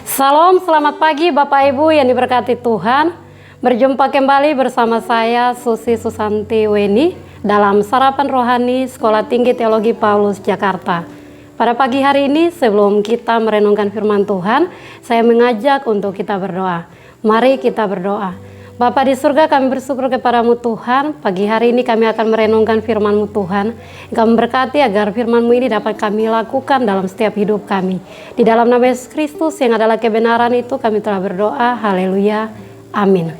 Salam, selamat pagi Bapak Ibu yang diberkati Tuhan. Berjumpa kembali bersama saya Susi Susanti Weni dalam Sarapan Rohani Sekolah Tinggi Teologi Paulus Jakarta. Pada pagi hari ini sebelum kita merenungkan firman Tuhan, saya mengajak untuk kita berdoa. Mari kita berdoa. Bapa di surga, kami bersyukur kepadamu Tuhan. Pagi hari ini kami akan merenungkan firman-Mu Tuhan. Kami berkati agar firman-Mu ini dapat kami lakukan dalam setiap hidup kami. Di dalam nama Yesus Kristus yang adalah kebenaran itu kami telah berdoa. Haleluya. Amin.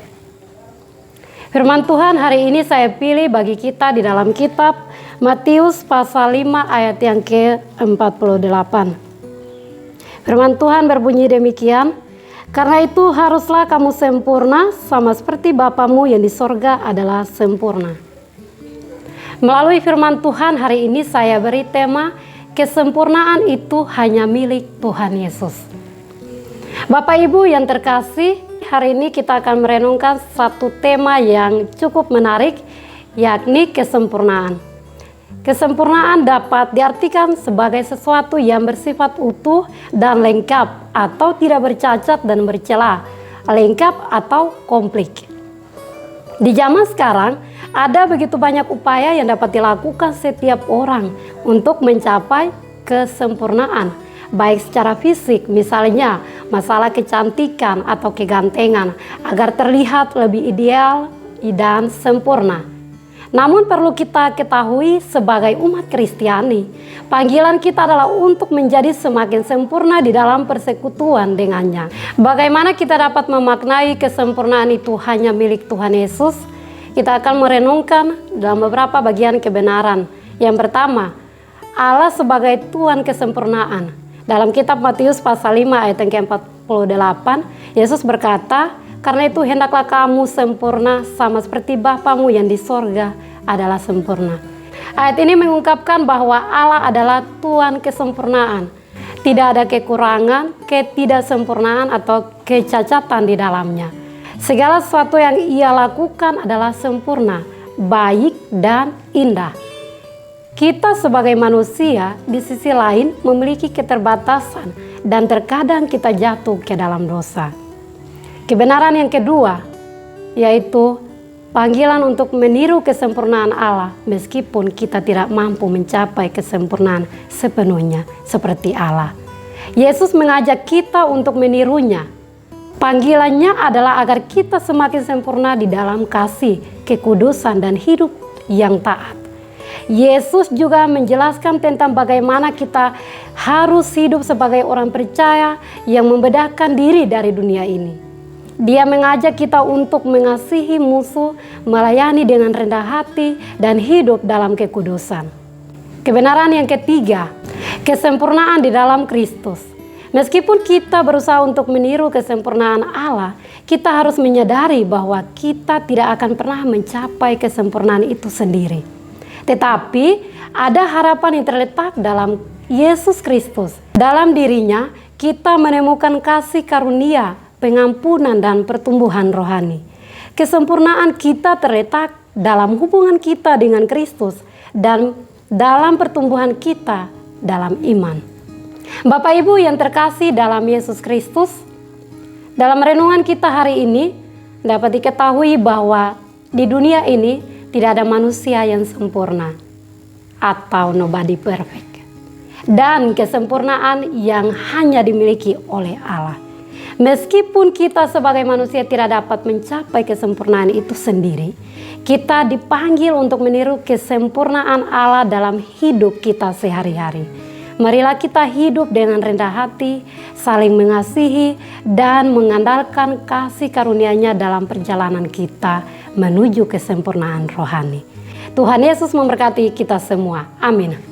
Firman Tuhan hari ini saya pilih bagi kita di dalam kitab Matius pasal 5 ayat yang ke-48. Firman Tuhan berbunyi demikian. Karena itu haruslah kamu sempurna sama seperti Bapamu yang di sorga adalah sempurna. Melalui firman Tuhan hari ini saya beri tema kesempurnaan itu hanya milik Tuhan Yesus. Bapak Ibu yang terkasih, hari ini kita akan merenungkan satu tema yang cukup menarik, yakni kesempurnaan. Kesempurnaan dapat diartikan sebagai sesuatu yang bersifat utuh dan lengkap atau tidak bercacat dan bercela, lengkap atau komplit. Di zaman sekarang ada begitu banyak upaya yang dapat dilakukan setiap orang untuk mencapai kesempurnaan, baik secara fisik, misalnya masalah kecantikan atau kegantengan, agar terlihat lebih ideal dan sempurna. Namun perlu kita ketahui sebagai umat Kristiani, panggilan kita adalah untuk menjadi semakin sempurna di dalam persekutuan dengannya. Bagaimana kita dapat memaknai kesempurnaan itu hanya milik Tuhan Yesus? Kita akan merenungkan dalam beberapa bagian kebenaran. Yang pertama, Allah sebagai Tuhan kesempurnaan. Dalam kitab Matius pasal 5 ayat yang ke-48, Yesus berkata, karena itu hendaklah kamu sempurna sama seperti Bapamu yang di sorga adalah sempurna. Ayat ini mengungkapkan bahwa Allah adalah Tuhan kesempurnaan. Tidak ada kekurangan, ketidaksempurnaan atau kecacatan di dalamnya. Segala sesuatu yang Ia lakukan adalah sempurna, baik dan indah. Kita sebagai manusia di sisi lain memiliki keterbatasan dan terkadang kita jatuh ke dalam dosa. Kebenaran yang kedua, yaitu panggilan untuk meniru kesempurnaan Allah meskipun kita tidak mampu mencapai kesempurnaan sepenuhnya seperti Allah. Yesus mengajak kita untuk menirunya. Panggilannya adalah agar kita semakin sempurna di dalam kasih, kekudusan, dan hidup yang taat. Yesus juga menjelaskan tentang bagaimana kita harus hidup sebagai orang percaya yang membedakan diri dari dunia ini. Dia mengajak kita untuk mengasihi musuh, melayani dengan rendah hati, dan hidup dalam kekudusan. Kebenaran yang ketiga, kesempurnaan di dalam Kristus. Meskipun kita berusaha untuk meniru kesempurnaan Allah, kita harus menyadari bahwa kita tidak akan pernah mencapai kesempurnaan itu sendiri. Tetapi ada harapan yang terletak dalam Yesus Kristus. Dalam dirinya kita menemukan kasih karunia, pengampunan dan pertumbuhan rohani. Kesempurnaan kita terletak dalam hubungan kita dengan Kristus dan dalam pertumbuhan kita dalam iman. Bapak Ibu yang terkasih dalam Yesus Kristus, dalam renungan kita hari ini dapat diketahui bahwa di dunia ini tidak ada manusia yang sempurna atau nobody perfect. Dan kesempurnaan yang hanya dimiliki oleh Allah. Meskipun kita sebagai manusia tidak dapat mencapai kesempurnaan itu sendiri, kita dipanggil untuk meniru kesempurnaan Allah dalam hidup kita sehari-hari. Marilah kita hidup dengan rendah hati, saling mengasihi, dan mengandalkan kasih karunia-Nya dalam perjalanan kita menuju kesempurnaan rohani. Tuhan Yesus memberkati kita semua. Amin.